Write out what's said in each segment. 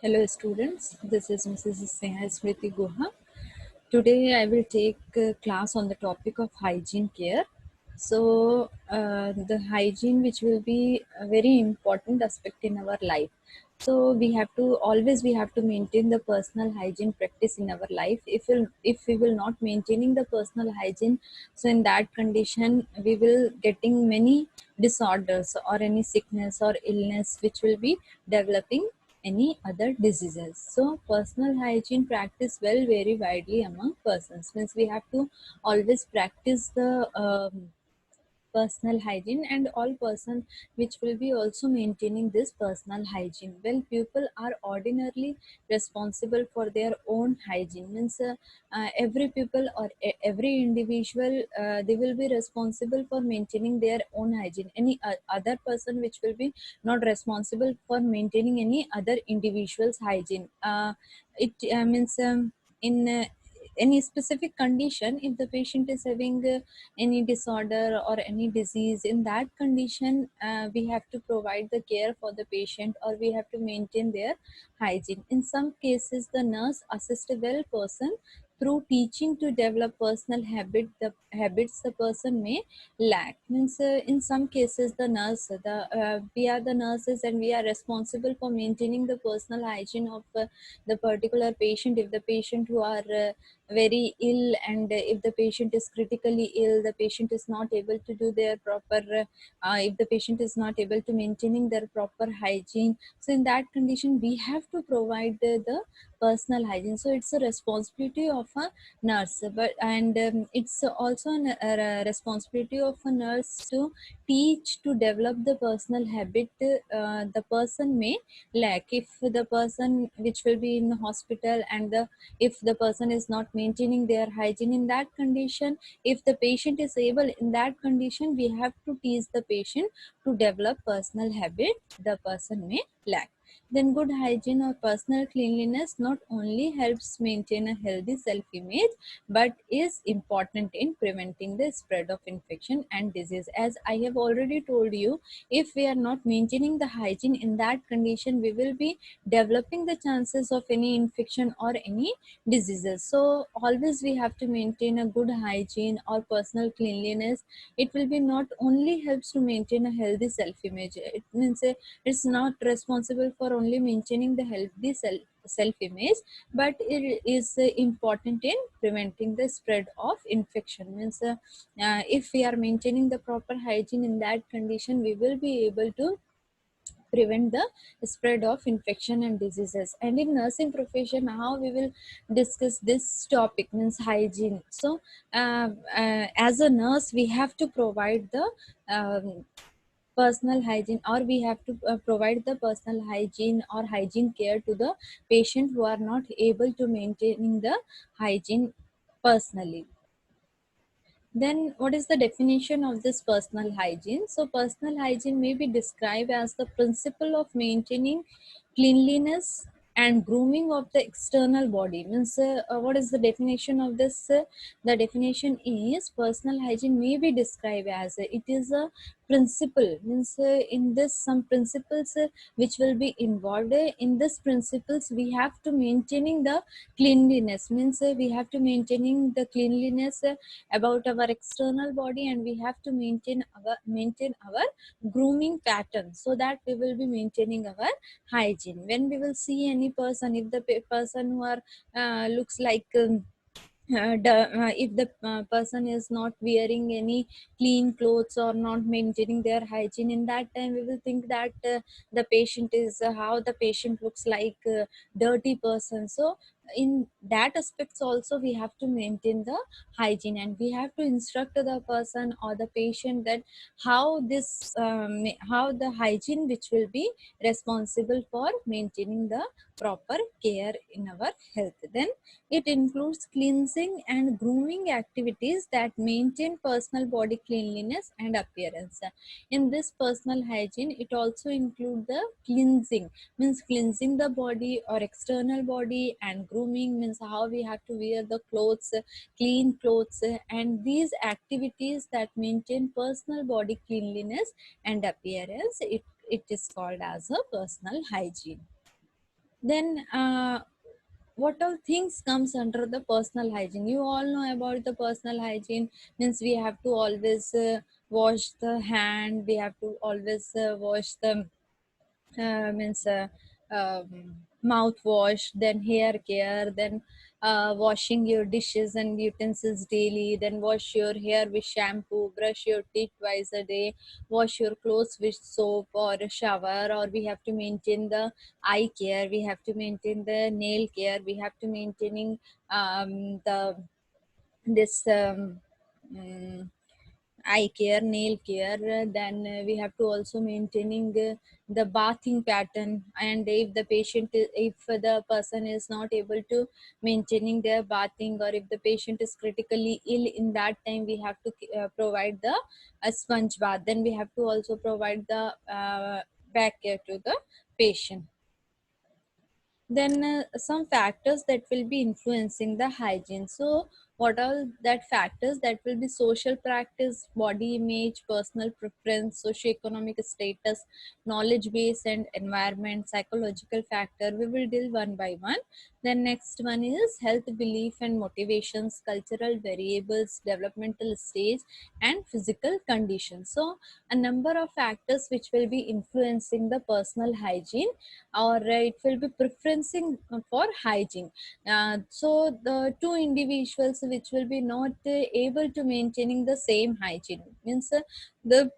Hello students, this is Mrs. Sneha Smriti Guha. Today I will take a class on the topic of hygiene care. So the hygiene which will be a very important aspect in our life. So we have to maintain the personal hygiene practice in our life. If we will not maintaining the personal hygiene, so in that condition we will getting many disorders or any sickness or illness which will be developing any other diseases. So personal hygiene practice well vary widely among persons. Means we have to always practice the personal hygiene, and all person which will be also maintaining this personal hygiene. Well, people are ordinarily responsible for their own hygiene. Means every people or every individual they will be responsible for maintaining their own hygiene. Any other person which will be not responsible for maintaining any other individual's hygiene. It means in any specific condition, if the patient is having any disorder or any disease, in that condition we have to provide the care for the patient, or we have to maintain their hygiene. In some cases the nurse assists a well person through teaching to develop personal the habits the person may lack. Means in some cases the nurse the we are the nurses and we are responsible for maintaining the personal hygiene of the particular patient. If the patient who are very ill, and if the patient is critically ill, the patient is not able to do their proper if the patient is not able to maintaining their proper hygiene, so in that condition we have to provide the personal hygiene. So it's a responsibility of a nurse, but and it's also a responsibility of a nurse to teach to develop the personal habit the person may lack. If the person which will be in the hospital, and if the person is not maintaining their hygiene, in that condition, if the patient is able, in that condition we have to teach the patient to develop personal habit the person may lack. Then good hygiene or personal cleanliness not only helps maintain a healthy self image, but is important in preventing the spread of infection and disease. As I have already told you, if we are not maintaining the hygiene, in that condition we will be developing the chances of any infection or any diseases. So always we have to maintain a good hygiene or personal cleanliness. It will be not only helps to maintain a healthy self image. It means it's not responsible for only maintaining the healthy self image, but it is important in preventing the spread of infection. Means if we are maintaining the proper hygiene, in that condition we will be able to prevent the spread of infection and diseases. And in nursing profession, how we will discuss this topic, means hygiene. So as a nurse we have to provide the personal hygiene, or we have to provide the personal hygiene or hygiene care to the patient who are not able to maintaining the hygiene personally. Then, what is the definition of this personal hygiene? So, personal hygiene may be described as the principle of maintaining cleanliness and grooming of the external body. Means, what is the definition of this? The definition is personal hygiene may be described as it is a principle. Means, in this some principles which will be involved. In this principles, we have to maintaining the cleanliness. Means, we have to maintaining the cleanliness about our external body, and we have to maintain our grooming pattern, so that we will be maintaining our hygiene. When we will see any person, if the person who are looks like if the person is not wearing any clean clothes or not maintaining their hygiene, in that time we will think that the patient is how the patient looks like dirty person. So in that aspects also we have to maintain the hygiene, and we have to instruct the person or the patient that how this how the hygiene which will be responsible for maintaining the proper care in our health. Then it includes cleansing and grooming activities that maintain personal body cleanliness and appearance. In this personal hygiene, it also includes the cleansing, means cleansing the body or external body, and grooming means how we have to wear the clothes, clean clothes, and these activities that maintain personal body cleanliness and appearance. It is called as a personal hygiene. Then what all things comes under the personal hygiene? You all know about the personal hygiene. Means we have to always wash the hand, we have to always wash the means mouthwash, then hair care, then washing your dishes and utensils daily, then wash your hair with shampoo, brush your teeth twice a day, wash your clothes with soap or a shower. Or we have to maintain the eye care, we have to maintain the nail care, we have to maintaining the this mm, eye care, nail care. Then we have to also maintaining the bathing pattern. And if the patient if the person is not able to maintaining their bathing, or if the patient is critically ill, in that time we have to provide the sponge bath. Then we have to also provide the back care to the patient. Then some factors that will be influencing the hygiene. So what are that factors? That will be social practice, body image, personal preference, socioeconomic status, knowledge base and environment, psychological factor. We will deal one by one. Then next one is health belief and motivations, cultural variables, developmental stage and physical conditions. So a number of factors which will be influencing the personal hygiene, or it will be preferencing for hygiene. So the two individuals which will be not able to maintaining the same hygiene, means the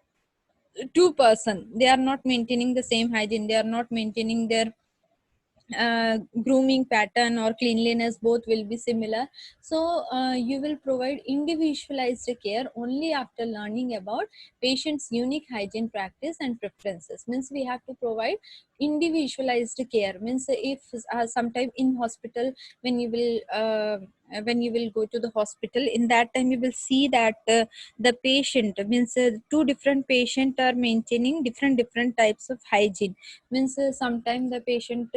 two person, they are not maintaining the same hygiene, they are not maintaining their grooming pattern or cleanliness, both will be similar. So you will provide individualized care only after learning about patient's unique hygiene practice and preferences. Means we have to provide individualized care. Means if sometime in hospital, when you will when you will go to the hospital, in that time you will see that the patient, means two different patient are maintaining different types of hygiene. Means sometimes the patient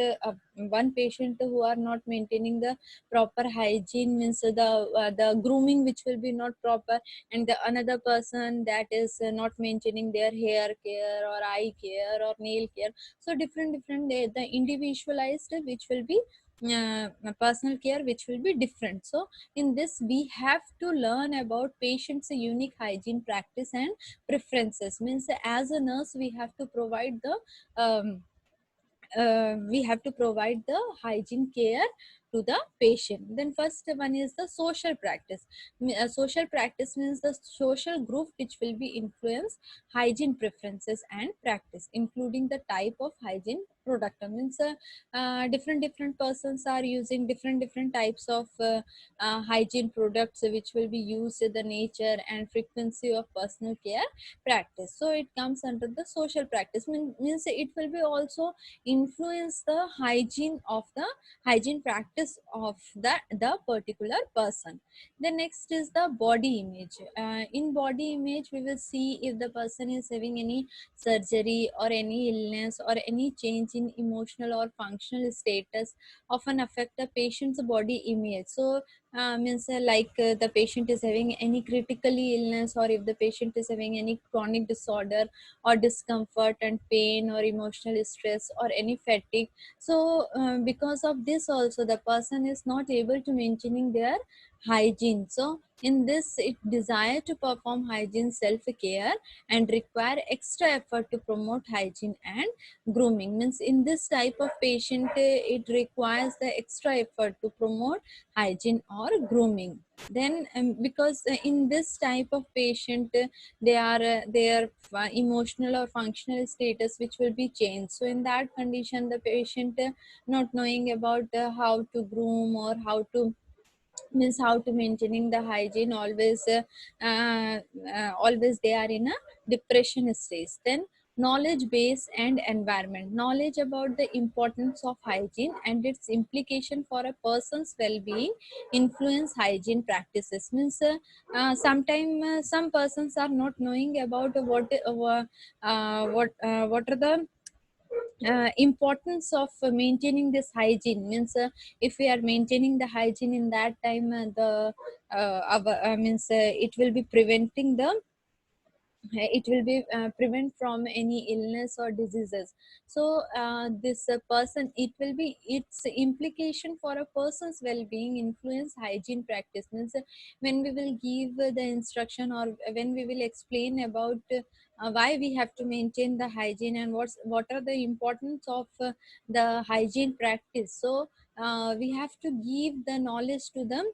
one patient who are not maintaining the proper hygiene, means the grooming which will be not proper, and the another person that is not maintaining their hair care or eye care or nail care. So different the individualized which will be personal care which will be different. So in this we have to learn about patients unique hygiene practice and preferences. Means as a nurse we have to provide the we have to provide the hygiene care to the patient. Then first one is the social practice. Social practice means the social group which will be influence hygiene preferences and practice, including the type of hygiene product. Means different persons are using different types of hygiene products which will be used in the nature and frequency of personal care practice. So it comes under the social practice. Means it will be also influence the hygiene of the hygiene practice of the particular person. The next is the body image. In body image we will see if the person is having any surgery or any illness or any change in emotional or functional status often affect the patient's body image. So means like the patient is having any critically illness, or if the patient is having any chronic disorder or discomfort and pain or emotional stress or any fatigue. So because of this also the person is not able to maintaining their hygiene. So in this it desire to perform hygiene self care and require extra effort to promote hygiene and grooming. Means in this type of patient it requires the extra effort to promote hygiene or grooming. Then because in this type of patient they are their emotional or functional status which will be changed. So in that condition the patient not knowing about how to groom or how to, means how to maintaining the hygiene, always always they are in a depression stage. Then knowledge base and environment. Knowledge about the importance of hygiene and its implication for a person's well-being influence hygiene practices. Means sometime some persons are not knowing about what are the importance of maintaining this hygiene. Means if we are maintaining the hygiene, in that time the means it will be preventing the it will be prevent from any illness or diseases. So this person, it will be its implication for a person's well-being influence hygiene practice. Means when we will give the instruction, or when we will explain about why we have to maintain the hygiene, and what are the importance of the hygiene practice. So we have to give the knowledge to them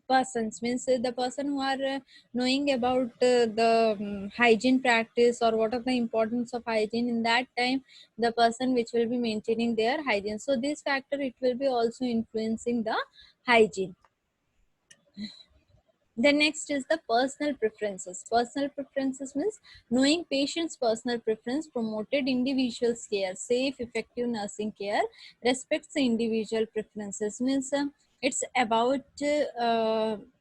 persons. Means the person who are knowing about the hygiene practice, or what are the importance of hygiene in that time, the person which will be maintaining their hygiene. So this factor, it will be also influencing the hygiene. The next is the personal preferences. Personal preferences means knowing patient's personal preference, promoted individual's care, safe, effective nursing care, respects the individual preferences. Means it's about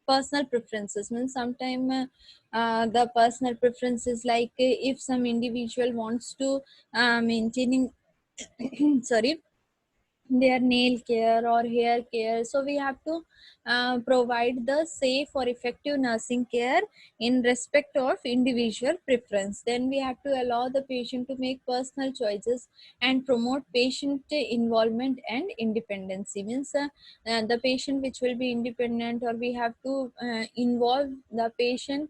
personal preferences. Means sometime the personal preferences, like if some individual wants to maintaining sorry, their nail care or hair care, so we have to provide the safe or effective nursing care in respect of individual preference. Then we have to allow the patient to make personal choices and promote patient involvement and independency. Means the patient which will be independent, or we have to involve the patient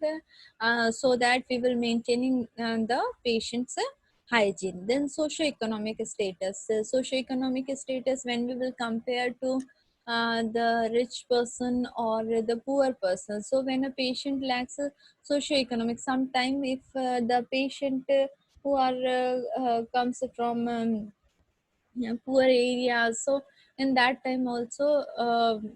so that we will maintaining the patient's hygiene. Then socioeconomic status. Socioeconomic status, when we will compare to the rich person or the poor person. So when a patient lacks a socioeconomic, sometime if the patient who are comes from poor areas, so in that time also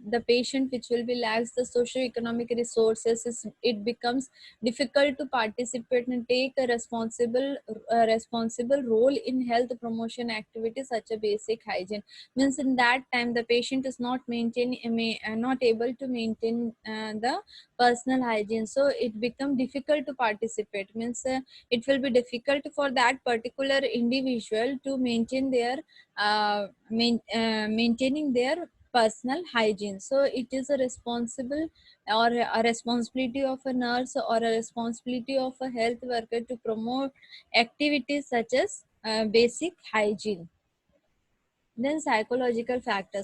the patient which will be lacks the socio-economic resources, it becomes difficult to participate and take a responsible role in health promotion activities such a basic hygiene. Means in that time the patient is not not able to maintain the personal hygiene, so it become difficult to participate. Means it will be difficult for that particular individual to maintain their maintaining their personal hygiene. So it is a responsible, or a responsibility of a nurse, or a responsibility of a health worker to promote activities such as basic hygiene. Then psychological factor,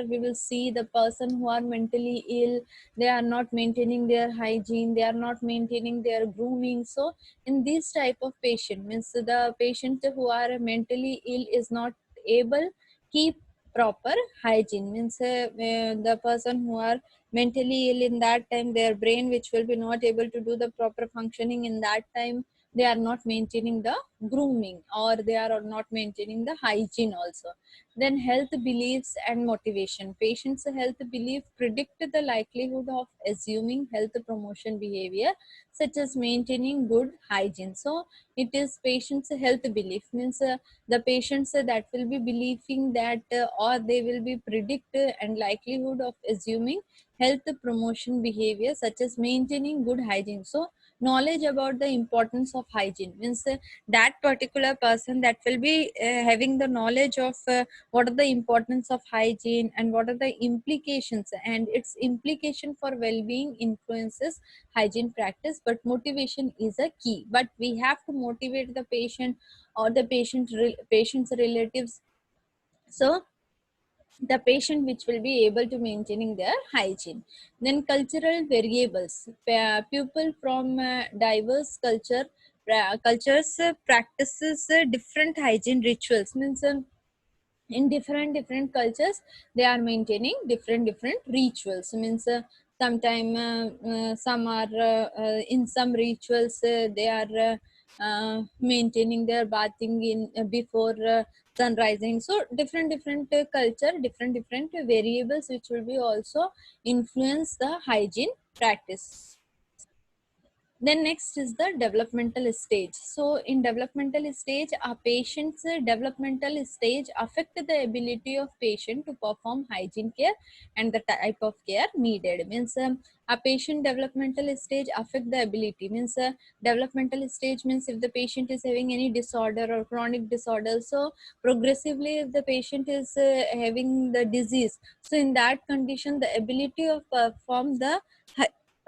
we will see the person who are mentally ill, they are not maintaining their hygiene, they are not maintaining their grooming. So in this type of patient, means the patient who are mentally ill is not able keep proper hygiene. Means the person who are mentally ill, in that time their brain which will be not able to do the proper functioning, in that time they are not maintaining the grooming, or they are not maintaining the hygiene also. Then health beliefs and motivation. Patients health belief predict the likelihood of assuming health promotion behavior such as maintaining good hygiene. So it is patients health belief. Means the patients that will be believing that or they will be predict and likelihood of assuming health promotion behavior such as maintaining good hygiene. So knowledge about the importance of hygiene, means that particular person that will be having the knowledge of what are the importance of hygiene and what are the implications, and its implication for well-being influences hygiene practice. But motivation is a key, but we have to motivate the patient or the patient's relatives, so the patient which will be able to maintaining their hygiene. Then cultural variables. People from diverse cultures practices different hygiene rituals. Means in different cultures they are maintaining different rituals. Means sometime some are in some rituals they are maintaining their bathing in before sun rising. So different culture, different variables which will be also influence the hygiene practice. Then next is the developmental stage. So in developmental stage, a patient's developmental stage affect the ability of patient to perform hygiene care and the type of care needed. Means a patient developmental stage affect the ability. Means developmental stage means if the patient is having any disorder or chronic disorder, so progressively if the patient is having the disease, so in that condition the ability of perform the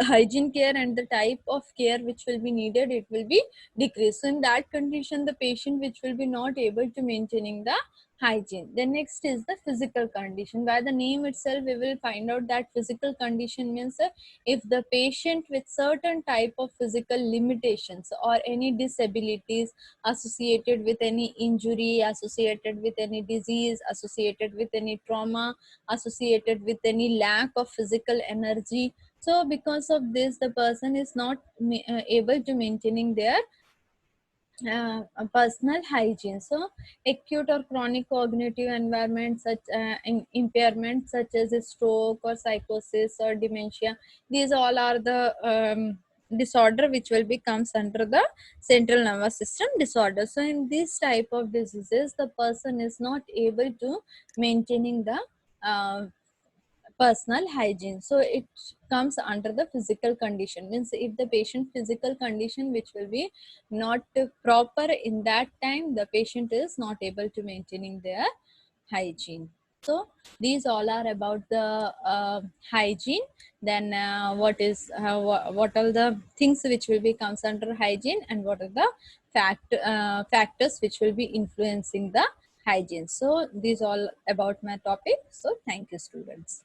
hygiene care and the type of care which will be needed, it will be decreased. So in that condition, the patient which will be not able to maintaining the hygiene. Then next is the physical condition. By the name itself, we will find out that physical condition means if the patient with certain type of physical limitations or any disabilities associated with any injury, associated with any disease, associated with any trauma, associated with any lack of physical energy. So because of this, the person is not able to maintaining their personal hygiene. So acute or chronic cognitive environment such impairment such as a stroke or psychosis or dementia, these all are the disorder which will be comes under the central nervous system disorder. So in this type of diseases, the person is not able to maintaining the uh, personal hygiene. So it comes under the physical condition. Means if the patient physical condition which will be not proper in that time, the patient is not able to maintaining their hygiene. So these all are about the hygiene. Then what are the things which will be comes under hygiene, and what are the factors which will be influencing the hygiene. So these all about my topic. So thank you, students.